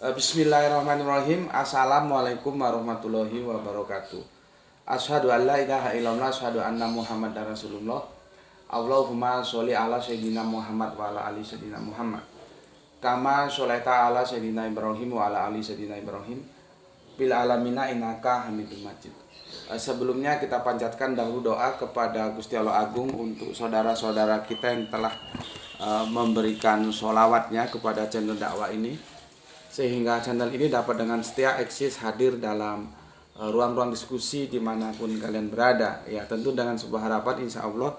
Bismillahirrahmanirrahim. Assalamualaikum warahmatullahi wabarakatuh. Asyhadu an la ilaha illallah, asyhadu anna Muhammadar Rasulullah. Allahumma sholli ala sayyidina Muhammad wa ala ali sayyidina Muhammad. Kama sholaita ala sayyidina Ibrahim wa ala ali sayyidina Ibrahim. Bil alamina innaka Hamidum Majid. Sebelumnya kita panjatkan dahulu doa kepada Gusti Allah Agung untuk saudara-saudara kita yang telah memberikan sholawatnya kepada channel dakwah ini, sehingga channel ini dapat dengan setia eksis hadir dalam ruang-ruang diskusi dimanapun kalian berada. Ya, tentu dengan sebuah harapan insya Allah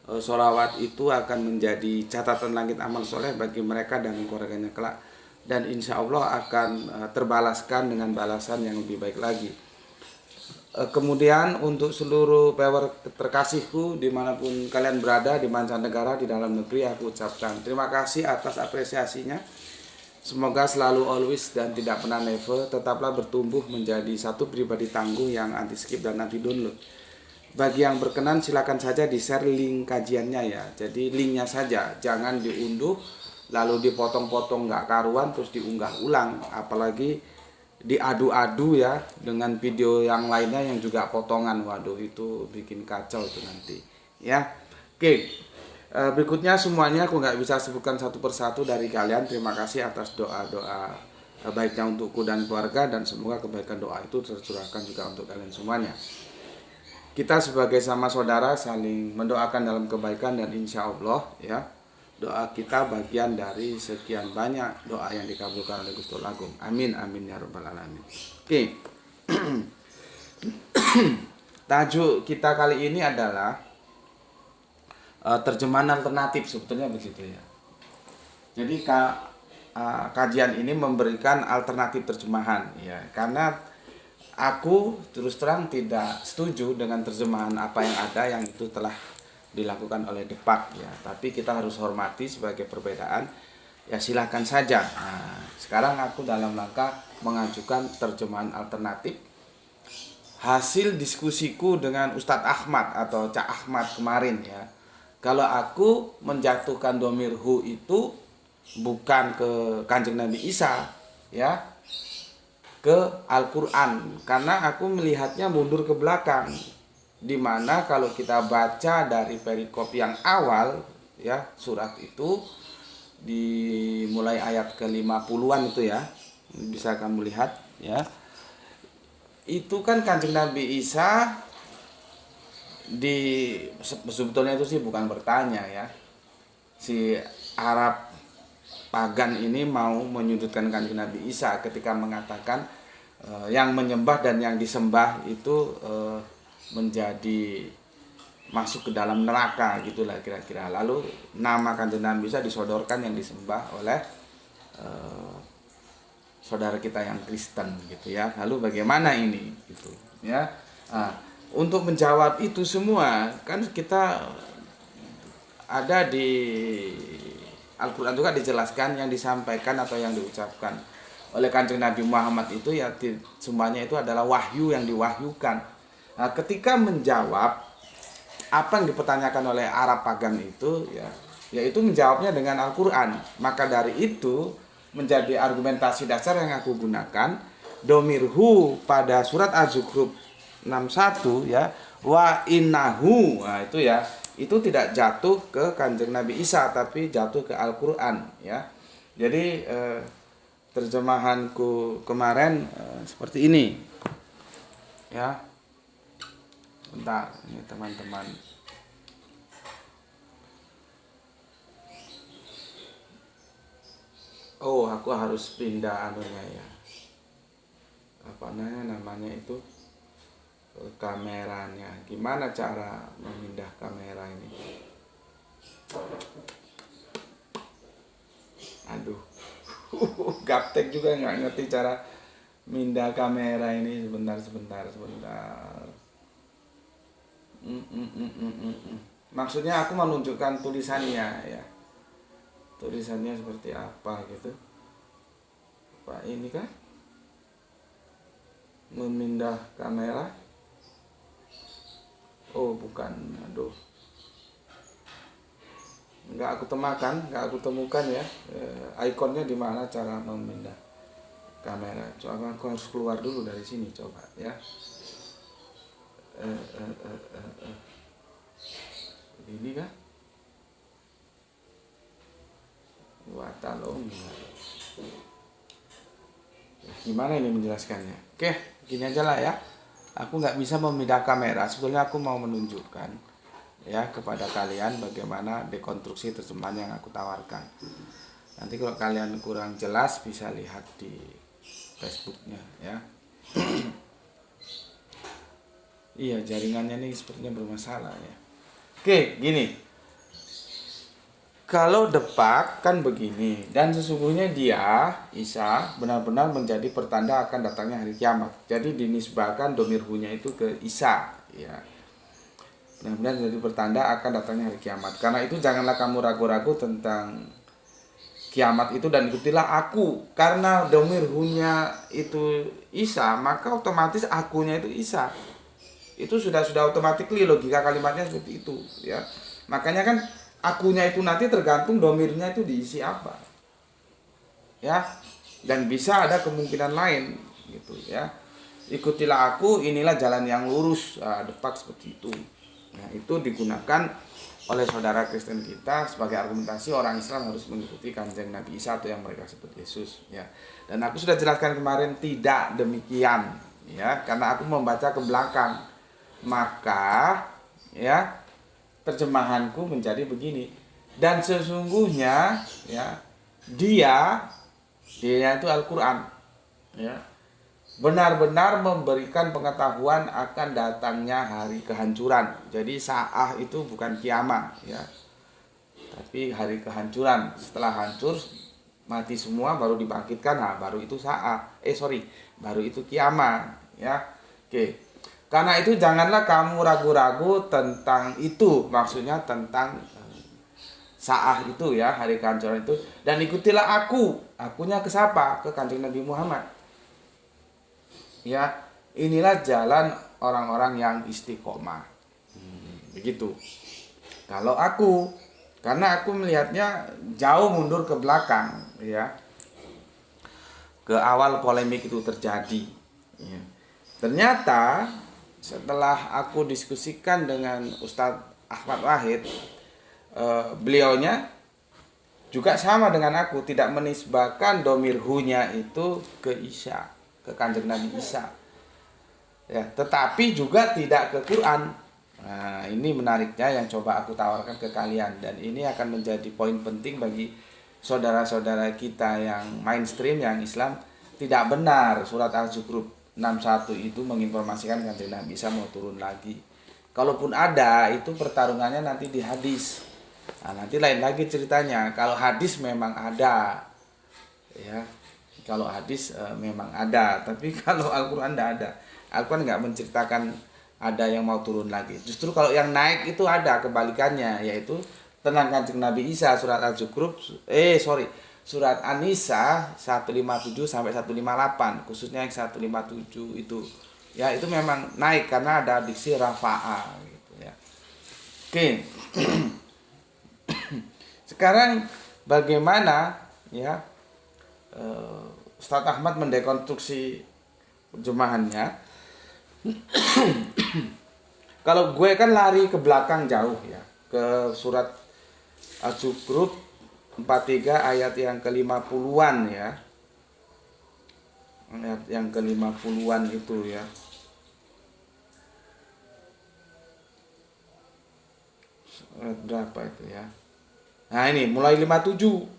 sholawat itu akan menjadi catatan langit amal soleh bagi mereka dan keluarganya kelak, dan insya Allah akan terbalaskan dengan balasan yang lebih baik lagi. Kemudian untuk seluruh viewer terkasihku dimanapun kalian berada, di mancanegara, di dalam negeri, aku ucapkan terima kasih atas apresiasinya. Semoga selalu always dan tidak pernah never tetaplah bertumbuh menjadi satu pribadi tangguh yang anti skip dan anti download. Bagi yang berkenan silakan saja di share link kajiannya ya. Jadi linknya saja, jangan diunduh lalu dipotong-potong nggak karuan terus diunggah ulang, apalagi diadu-adu ya dengan video yang lainnya yang juga potongan. Waduh, itu bikin kacau itu nanti ya. Oke. Berikutnya semuanya aku nggak bisa sebutkan satu persatu dari kalian. Terima kasih atas doa-doa baiknya untukku dan keluarga, dan semoga kebaikan doa itu tercurahkan juga untuk kalian semuanya. Kita sebagai sama saudara saling mendoakan dalam kebaikan, dan insya Allah ya doa kita bagian dari sekian banyak doa yang dikabulkan oleh Gusti Allah Agung. Amin amin ya rabbal alamin. Oke. Tajuk kita kali ini adalah terjemahan alternatif, sebetulnya begitu ya. Jadi kajian ini memberikan alternatif terjemahan ya, karena aku terus terang tidak setuju dengan terjemahan apa yang ada yang itu telah dilakukan oleh Depak ya, tapi kita harus hormati sebagai perbedaan ya, silahkan saja. Nah, sekarang aku dalam rangka mengajukan terjemahan alternatif hasil diskusiku dengan Ustadz Ahmad atau Cak Ahmad kemarin ya. Kalau aku menjatuhkan domir hu itu bukan ke Kanjeng Nabi Isa ya, ke Al-Quran, karena aku melihatnya mundur ke belakang, dimana kalau kita baca dari perikop yang awal ya, surat itu dimulai ayat ke-50-an itu ya, bisa kamu lihat ya, itu kan Kanjeng Nabi Isa sebetulnya itu sih bukan bertanya ya, si Arab pagan ini mau menyudutkan Kanjeng Nabi Isa ketika mengatakan yang menyembah dan yang disembah itu menjadi masuk ke dalam neraka gitulah kira-kira. Lalu nama Kanjeng Nabi Isa disodorkan yang disembah oleh saudara kita yang Kristen gitu ya. Lalu bagaimana ini gitu ya. Untuk menjawab itu semua kan kita ada di Al-Quran juga dijelaskan yang disampaikan atau yang diucapkan oleh Kanjeng Nabi Muhammad itu ya, semuanya itu adalah wahyu yang diwahyukan. Nah, ketika menjawab apa yang dipertanyakan oleh Arab pagan itu ya, yaitu menjawabnya dengan Al-Quran. Maka dari itu menjadi argumentasi dasar yang aku gunakan domirhu pada surat Az-Zukhruf 61 ya, wa innahu. Nah, itu ya, itu tidak jatuh ke Kanjeng Nabi Isa tapi jatuh ke Al-Quran ya. Jadi terjemahanku kemarin seperti ini ya. Bentar, ini teman-teman. Oh, aku harus pindah anunya ya. Apa namanya itu? Kameranya. Gimana cara memindah kamera ini? Aduh. Gaptek juga nggak ngerti cara mindah kamera ini. Sebentar. Maksudnya aku menunjukkan tulisannya ya. Tulisannya seperti apa gitu. Pak ini kan memindah kamera. Oh bukan, aduh, nggak aku temukan ya, ikonnya di mana cara memindah. kamera. Coba aku harus keluar dulu dari sini coba ya. Ini kah? Watalong. Gimana ini menjelaskannya? Oke, gini aja lah ya. Aku nggak bisa memindah kamera. Sebetulnya aku mau menunjukkan ya kepada kalian bagaimana dekonstruksi terjemahan yang aku tawarkan. Nanti kalau kalian kurang jelas bisa lihat di Facebooknya ya. Iya, jaringannya ini sepertinya bermasalah ya. Oke, gini. Kalau depak kan begini, dan sesungguhnya dia, Isa, benar-benar menjadi pertanda akan datangnya hari kiamat. Jadi dinisbahkan domir hunya itu ke Isa, ya. Benar-benar menjadi pertanda akan datangnya hari kiamat. Karena itu janganlah kamu ragu-ragu tentang kiamat itu dan ikutilah aku. Karena domir hunya itu Isa, maka otomatis akunya itu Isa. Itu sudah otomatis logika kalimatnya seperti itu, ya. Makanya kan akunya itu nanti tergantung domirnya itu diisi apa, ya, dan bisa ada kemungkinan lain gitu ya. Ikutilah aku, inilah jalan yang lurus, depak seperti itu. Nah, itu digunakan oleh saudara Kristen kita sebagai argumentasi orang Islam harus mengikuti kanjeng Nabi Isa atau yang mereka sebut Yesus, ya. Dan aku sudah jelaskan kemarin tidak demikian, ya, karena aku membaca ke belakang, maka ya terjemahanku menjadi begini. Dan sesungguhnya ya dia itu Al-Qur'an ya benar-benar memberikan pengetahuan akan datangnya hari kehancuran. Jadi sa'ah itu bukan kiamat ya, tapi hari kehancuran. Setelah hancur mati semua baru dibangkitkan, nah baru itu sa'ah. Baru itu kiamat ya. Oke. Karena itu janganlah kamu ragu-ragu tentang itu, maksudnya tentang sa'ah itu ya, hari kehancuran itu. Dan ikutilah aku, akunya ke siapa? Ke kanjeng Nabi Muhammad. Ya, inilah jalan orang-orang yang istiqomah. Begitu. Kalau aku, karena aku melihatnya jauh mundur ke belakang ya, ke awal polemik itu terjadi ya. Ternyata setelah aku diskusikan dengan Ustadz Ahmad Wahid, beliaunya juga sama dengan aku, tidak menisbahkan domir hunya itu ke Isa, ke kanjeng Nabi Isa ya, tetapi juga tidak ke Quran. Nah, ini menariknya yang coba aku tawarkan ke kalian, dan ini akan menjadi poin penting bagi saudara-saudara kita yang mainstream, yang Islam. Tidak benar surat Al-Zukhruf 61 itu menginformasikan kanjeng Nabi Isa mau turun lagi. Kalaupun ada, itu pertarungannya nanti di hadis. Nah, nanti lain lagi ceritanya. Kalau hadis memang ada, ya. Kalau hadis memang ada, tapi kalau Al-Quran tidak ada. Al-Quran nggak menceritakan ada yang mau turun lagi. Justru kalau yang naik itu ada kebalikannya, yaitu tentang kanjeng Nabi Isa surat Al-Zukhruf, surat An-Nisa 157 sampai 158, khususnya yang 157 itu. Ya, itu memang naik karena ada diksi rafa'a gitu ya. Oke. Sekarang bagaimana ya Ustadz Ahmad mendekonstruksi terjemahannya? Kalau gue kan lari ke belakang jauh ya, ke surat Al-Zukhruf 43 ayat yang ke-50-an ya. Ayat yang ke-50-an itu ya. Ayat berapa itu ya? Nah, ini mulai 57.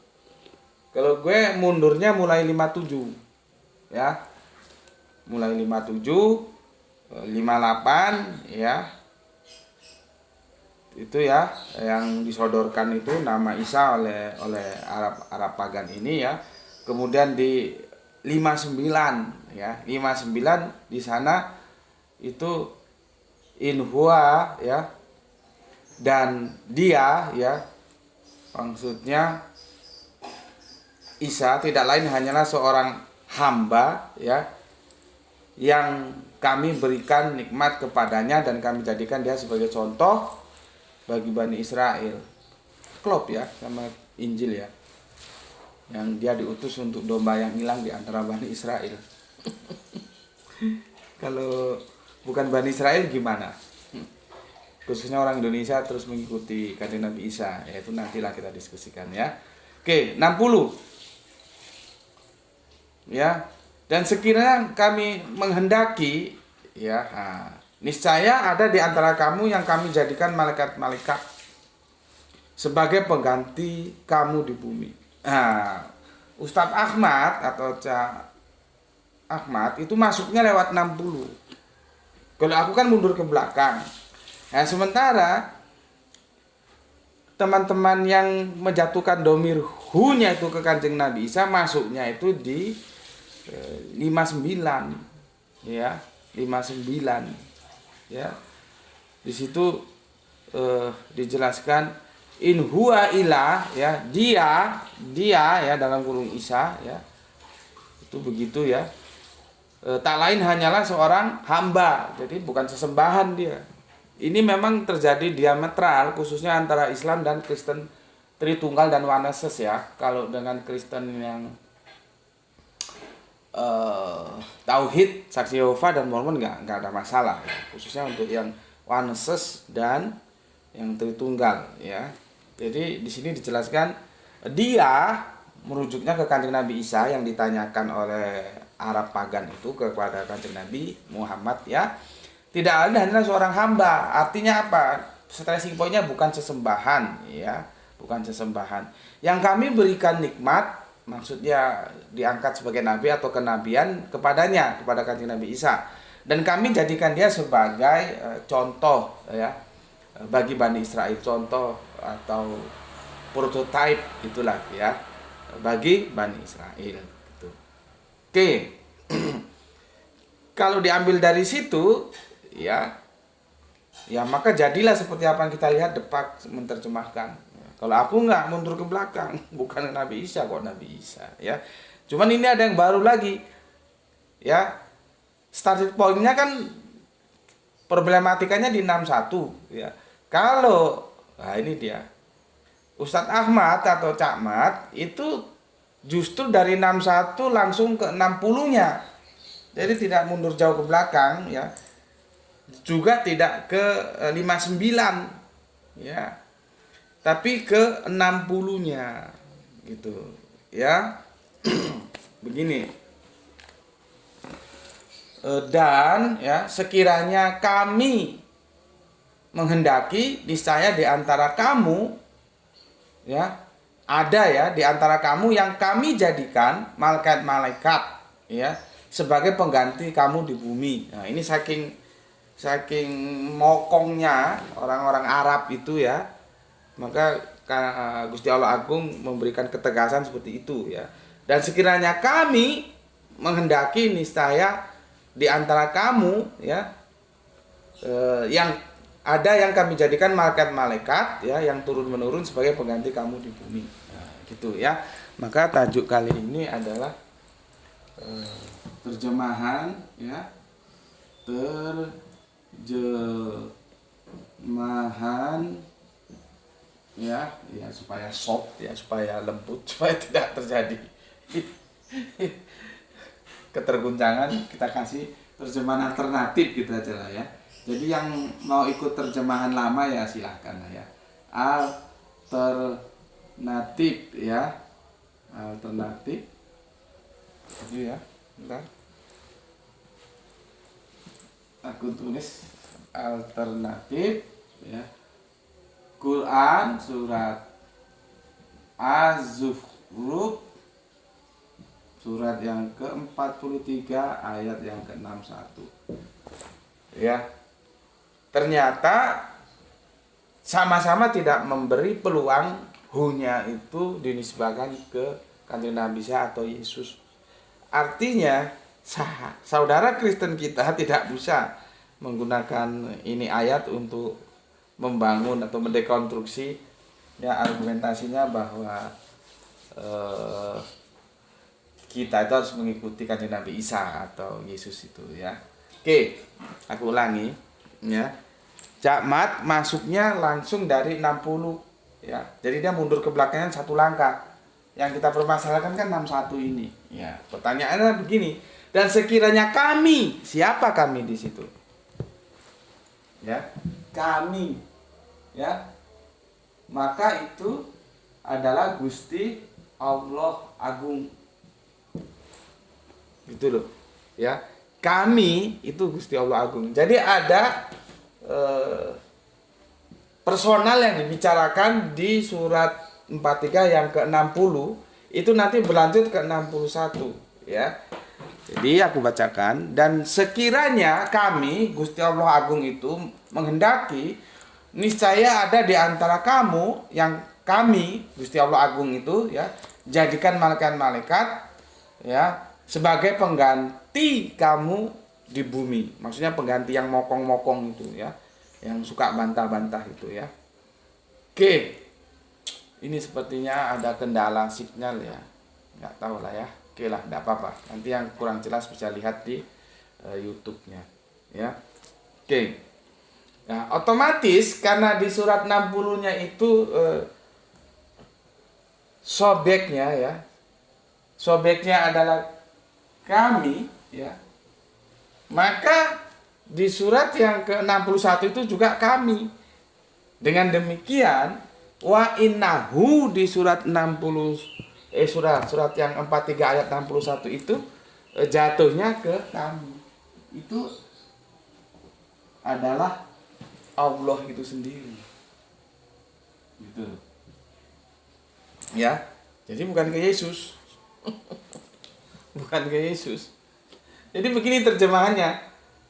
Kalau gue mundurnya mulai 57. Ya. Mulai 57, 58 ya. Itu ya yang disodorkan itu nama Isa oleh Arab pagan ini ya. Kemudian di 59 ya, 59 di sana itu in huwa ya, dan dia ya, maksudnya Isa tidak lain hanyalah seorang hamba ya, yang kami berikan nikmat kepadanya dan kami jadikan dia sebagai contoh bagi Bani Israel. Klop ya sama Injil ya. yang dia diutus untuk domba yang hilang di antara Bani Israel. Kalau bukan Bani Israel gimana? Khususnya orang Indonesia terus mengikuti kanjeng Nabi Isa, ya itu nantilah kita diskusikan ya. Oke, 60. Ya. Dan sekiranya kami menghendaki ya, niscaya ada di antara kamu yang kami jadikan malaikat-malaikat sebagai pengganti kamu di bumi. Ustadz Ahmad atau Cak Ahmad itu masuknya lewat 60. Kalau aku kan mundur ke belakang. Nah, sementara teman-teman yang menjatuhkan domir hu-nya itu ke kanjeng Nabi Isa masuknya itu di 59 ya, 59 ya. Di situ dijelaskan in huwa ila ya, dia ya dalam kurung Isa ya. Itu begitu ya. Tak lain hanyalah seorang hamba. Jadi bukan sesembahan dia. Ini memang terjadi diametral khususnya antara Islam dan Kristen Tritunggal dan Oneses ya. Kalau dengan Kristen yang Tauhid, Saksi Yehova dan Mormon nggak ada masalah ya. Khususnya untuk yang Oneses dan yang Tritunggal ya. Jadi di sini dijelaskan dia merujuknya ke kanjeng Nabi Isa yang ditanyakan oleh Arab pagan itu kepada kanjeng Nabi Muhammad ya. Tidak ada, hanya seorang hamba. Artinya apa? Stressing pointnya bukan sesembahan ya, bukan sesembahan. Yang kami berikan nikmat maksudnya diangkat sebagai nabi atau kenabian kepadanya, kepada kanjeng Nabi Isa, dan kami jadikan dia sebagai contoh ya bagi Bani Israel, contoh atau prototype itulah ya bagi Bani Israel gitu. Oke. Kalau diambil dari situ ya maka jadilah seperti apa yang kita lihat Depak menerjemahkan. Kalau aku nggak mundur ke belakang, bukan Nabi Isa kok, Nabi Isa ya. Cuman ini ada yang baru lagi ya. Starting point-nya kan problematikanya di 61 ya. Kalau ini dia Ustadz Ahmad atau Cak Mat itu justru dari 61 langsung ke 60-nya. Jadi tidak mundur jauh ke belakang ya. Juga tidak ke 59 ya. Tapi ke 60-nya gitu ya. Begini. Dan ya sekiranya kami menghendaki niscaya di antara kamu ya ada ya di antara kamu yang kami jadikan malaikat-malaikat ya sebagai pengganti kamu di bumi. Nah, ini saking mokongnya orang-orang Arab itu ya. Maka Gusti Allah Agung memberikan ketegasan seperti itu ya. Dan sekiranya kami menghendaki niscaya di antara kamu ya yang ada yang kami jadikan malaikat-malaikat ya yang turun-menurun sebagai pengganti kamu di bumi. Nah, gitu ya. Maka tajuk kali ini adalah terjemahan ya. Terjemahan ya supaya soft ya, supaya lembut, supaya tidak terjadi keterguncangan, kita kasih terjemahan alternatif gitu aja lah ya. Jadi yang mau ikut terjemahan lama ya silahkan lah ya. Alternatif ya, alternatif itu ya. Bentar, aku tulis alternatif ya. Quran surat Az-Zukhruf surat yang ke-43 ayat yang ke-61 ya. Ternyata sama-sama tidak memberi peluang hu-nya itu dinisbahkan ke kanjeng Nabi Isa atau Yesus. Artinya saudara Kristen kita tidak bisa menggunakan ini ayat untuk membangun atau mendekonstruksi ya argumentasinya bahwa kita itu harus mengikuti kanjeng Nabi Isa atau Yesus itu ya. Oke, aku ulangi ya. Cak Mat masuknya langsung dari 60 ya. Jadi dia mundur ke belakangnya satu langkah. Yang kita permasalahkan kan 61 ini. Ya, pertanyaannya begini. Dan sekiranya kami, siapa kami di situ? Ya, kami. Ya. Maka itu adalah Gusti Allah Agung. Gitu loh. Ya. Kami itu Gusti Allah Agung. Jadi ada personal yang dibicarakan di surat 43 yang ke-60 itu nanti berlanjut ke 61 ya. Jadi aku bacakan, dan sekiranya kami Gusti Allah Agung itu menghendaki, niscaya ada di antara kamu yang kami Gusti Allah Agung itu ya jadikan malaikat-malaikat ya sebagai pengganti kamu di bumi. Maksudnya pengganti yang mokong-mokong itu ya, yang suka bantah-bantah itu ya. Oke. Ini sepertinya ada kendala signal ya. Nggak tahu lah ya. Oke lah, nggak apa-apa. Nanti yang kurang jelas bisa lihat di YouTube-nya. Ya. Oke. Nah, otomatis karena di surat 60-nya itu sobeknya ya. Sobeknya adalah kami ya. Maka di surat yang ke-61 itu juga kami. Dengan demikian wa innahu di surat 60 surat yang 43 ayat 61 itu jatuhnya ke kami. Itu adalah Allah itu sendiri. Gitu. Ya. Jadi bukan ke Yesus. Bukan ke Yesus. Jadi begini terjemahannya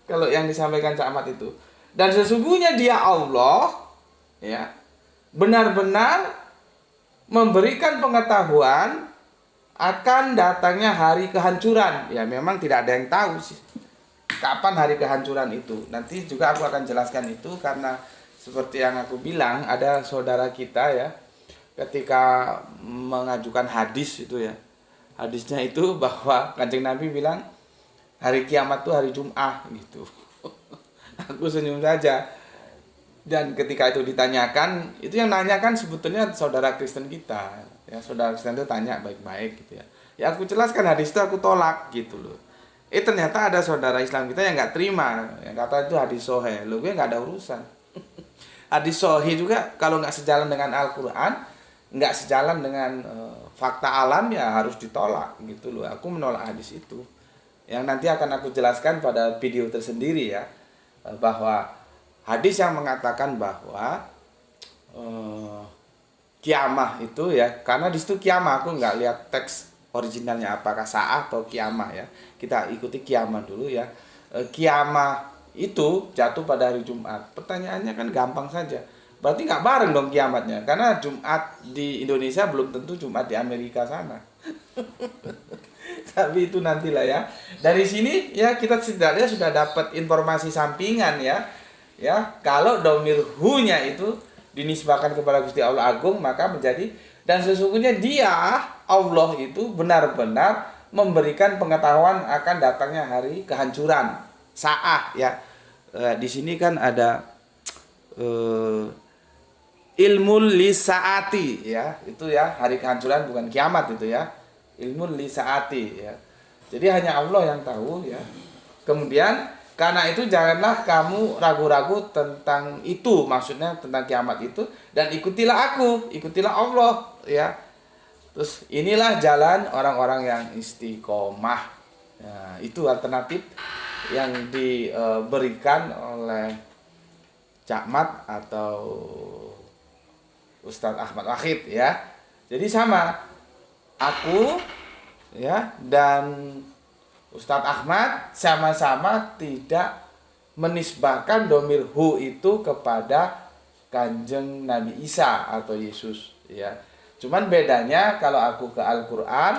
kalau yang disampaikan Cak Ahmad itu. Dan sesungguhnya dia Allah ya benar-benar memberikan pengetahuan akan datangnya hari kehancuran. Ya memang tidak ada yang tahu sih kapan hari kehancuran itu. Nanti juga aku akan jelaskan itu, karena seperti yang aku bilang ada saudara kita ya ketika mengajukan hadis itu ya. Hadisnya itu bahwa Kanjeng Nabi bilang hari kiamat itu hari Jumat gitu. Aku senyum saja. Dan ketika itu ditanyakan, itu yang nanyakan sebetulnya saudara Kristen kita. Ya, saudara Kristen itu tanya baik-baik gitu ya. Ya aku jelaskan hadis itu, aku tolak gitu loh. Ternyata ada saudara Islam kita yang nggak terima, yang kata itu hadis sahih. Loh, gue nggak ada urusan. Hadis sahih juga kalau nggak sejalan dengan Al-Quran, nggak sejalan dengan fakta alam, ya harus ditolak gitu loh. Aku menolak hadis itu. Yang nanti akan aku jelaskan pada video tersendiri ya, bahwa hadis yang mengatakan bahwa kiamah itu ya, karena di situ kiamah, aku nggak lihat teks originalnya apakah sa'ah atau kiamah ya. Kita ikuti kiamah dulu ya. Kiamah itu jatuh pada hari Jumat. Pertanyaannya kan gampang saja. Berarti nggak bareng dong kiamatnya, karena Jumat di Indonesia belum tentu Jumat di Amerika sana. Tapi itu nantilah ya. Dari sini ya kita setidaknya sudah dapat informasi sampingan ya. Ya, kalau domir hu-nya itu dinisbahkan kepada Gusti Allah Agung, maka menjadi, dan sesungguhnya dia Allah itu benar-benar memberikan pengetahuan akan datangnya hari kehancuran. Sa'ah ya. Di sini kan ada ilmu lisaati ya. Itu ya, hari kehancuran bukan kiamat itu ya. Ilmu lisaati ya. Jadi hanya Allah yang tahu ya. Kemudian karena itu janganlah kamu ragu-ragu tentang itu, maksudnya tentang kiamat itu, dan ikutilah aku, ikutilah Allah ya. Terus inilah jalan orang-orang yang istiqomah. Nah, itu alternatif yang diberikan oleh Cak Mat atau Ustadz Ahmad Wahid ya. Jadi sama aku ya dan Ustadz Ahmad sama-sama tidak menisbahkan domir hu itu kepada Kanjeng Nabi Isa atau Yesus ya. Cuman bedanya kalau aku ke Al-Quran,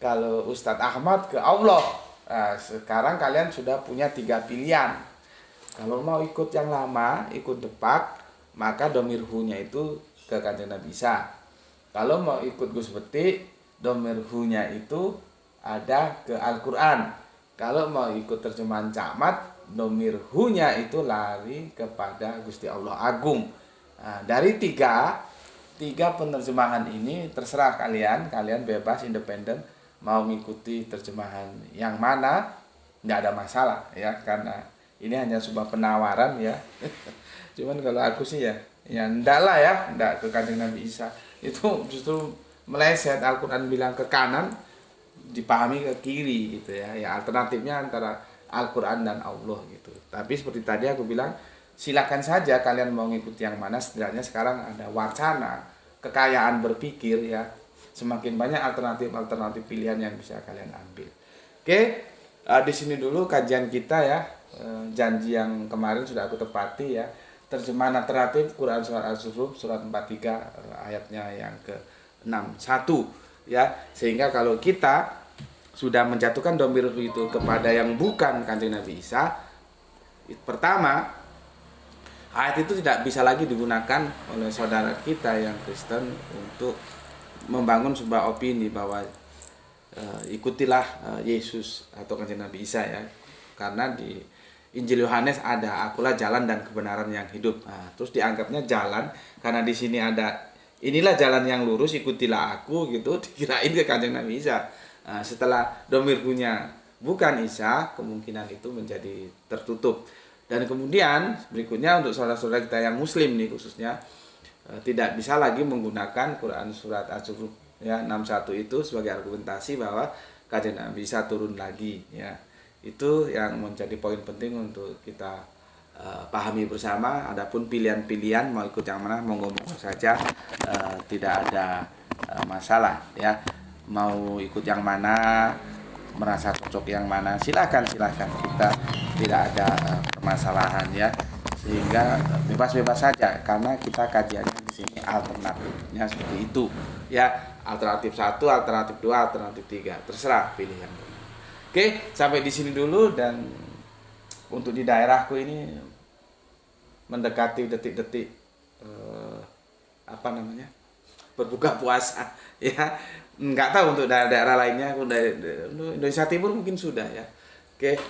kalau Ustadz Ahmad ke Allah. Nah, sekarang kalian sudah punya 3 pilihan. Kalau mau ikut yang lama, ikut depak, maka domir hu-nya itu ke Kanjeng Nabi Isa. Kalau mau ikut Gus Beti, domir hu-nya itu ada ke Al-Quran. Kalau mau ikut terjemahan Cak Mat, domir hu-nya itu lari kepada Gusti Allah Agung. Nah, dari 3 3 penerjemahan ini terserah kalian bebas independen mau mengikuti terjemahan yang mana, nggak ada masalah ya, karena ini hanya sebuah penawaran ya. Cuman kalau aku sih ya enggak lah ya, enggak ke Kanjeng Nabi Isa. Itu justru meleset. Al-Quran bilang ke kanan, dipahami ke kiri gitu ya. Ya alternatifnya antara Al-Quran dan Allah gitu. Tapi seperti tadi aku bilang, silakan saja kalian mau ngikuti yang mana. Setidaknya sekarang ada wacana kekayaan berpikir ya, semakin banyak alternatif pilihan yang bisa kalian ambil. Oke, di sini dulu kajian kita ya. Janji yang kemarin sudah aku tepati ya. Terjemahan alternatif Quran Surat Al-Zukhruf surat 43 ayatnya yang ke-61 ya. Sehingga kalau kita sudah menjatuhkan dhamir itu kepada yang bukan Kanjeng Nabi Isa, pertama, ayat itu tidak bisa lagi digunakan oleh saudara kita yang Kristen untuk membangun sebuah opini bahwa ikutilah Yesus atau Kanjeng Nabi Isa ya. Karena di Injil Yohanes ada akulah jalan dan kebenaran yang hidup. Nah, terus dianggapnya jalan karena di sini ada inilah jalan yang lurus, ikutilah aku gitu, dikirain ke Kanjeng Nabi Isa. Nah, setelah dhamir punya bukan Isa, kemungkinan itu menjadi tertutup. Dan kemudian berikutnya untuk saudara-saudara kita yang muslim nih khususnya, tidak bisa lagi menggunakan Quran surat Al-Zukhruf ya 61 itu sebagai argumentasi bahwa Kanjeng Nabi Isa turun lagi ya. Itu yang menjadi poin penting untuk kita pahami bersama. Adapun pilihan-pilihan mau ikut yang mana monggo saja, tidak ada masalah ya. Mau ikut yang mana, merasa cocok yang mana, silakan kita tidak ada permasalahan ya, sehingga bebas-bebas saja karena kita kajiannya di sini alternatifnya seperti itu ya, alternatif 1, alternatif 2, alternatif 3, terserah pilih yang mana. Oke, sampai di sini dulu. Dan untuk di daerahku ini mendekati detik-detik berbuka puasa ya. Nggak tahu untuk daerah-daerah lainnya. Dari Indonesia Timur mungkin sudah ya. Oke,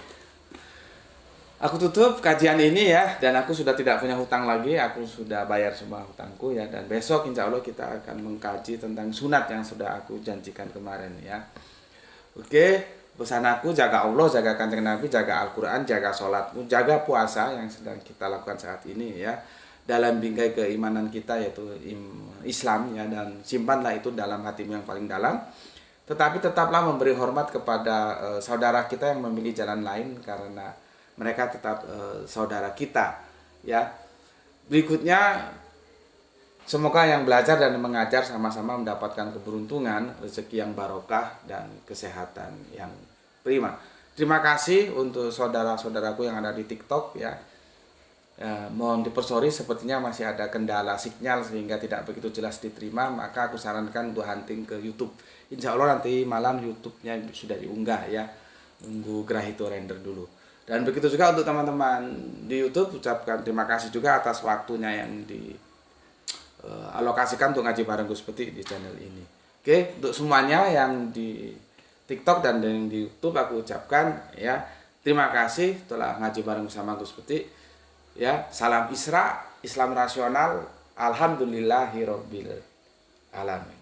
aku tutup kajian ini ya. Dan aku sudah tidak punya hutang lagi. Aku sudah bayar semua hutangku ya. Dan besok insya Allah kita akan mengkaji tentang sunat yang sudah aku janjikan kemarin ya. Oke, pesan aku, jaga Allah, jaga Kanjeng Nabi, jaga Al-Quran, jaga sholatmu, jaga puasa yang sedang kita lakukan saat ini ya, dalam bingkai keimanan kita yaitu Islam ya, dan simpanlah itu dalam hatimu yang paling dalam. Tetapi tetaplah memberi hormat kepada saudara kita yang memilih jalan lain, karena mereka tetap saudara kita ya. Berikutnya, semoga yang belajar dan mengajar sama-sama mendapatkan keberuntungan, rezeki yang barokah, dan kesehatan yang prima. Terima kasih untuk saudara-saudaraku yang ada di TikTok ya. Mohon dipersori, sepertinya masih ada kendala sinyal sehingga tidak begitu jelas diterima. Maka aku sarankan untuk hunting ke YouTube. Insya Allah nanti malam YouTube-nya sudah diunggah ya. Nunggu Grahito render dulu. Dan begitu juga untuk teman-teman di YouTube, ucapkan terima kasih juga atas waktunya yang alokasikan untuk ngaji bareng Gus Peti di channel ini. Oke, untuk semuanya yang di TikTok dan yang di YouTube aku ucapkan ya, terima kasih telah ngaji bareng bersama Gus Peti. Ya, salam Isra, Islam rasional, alhamdulillahirabbil alamin.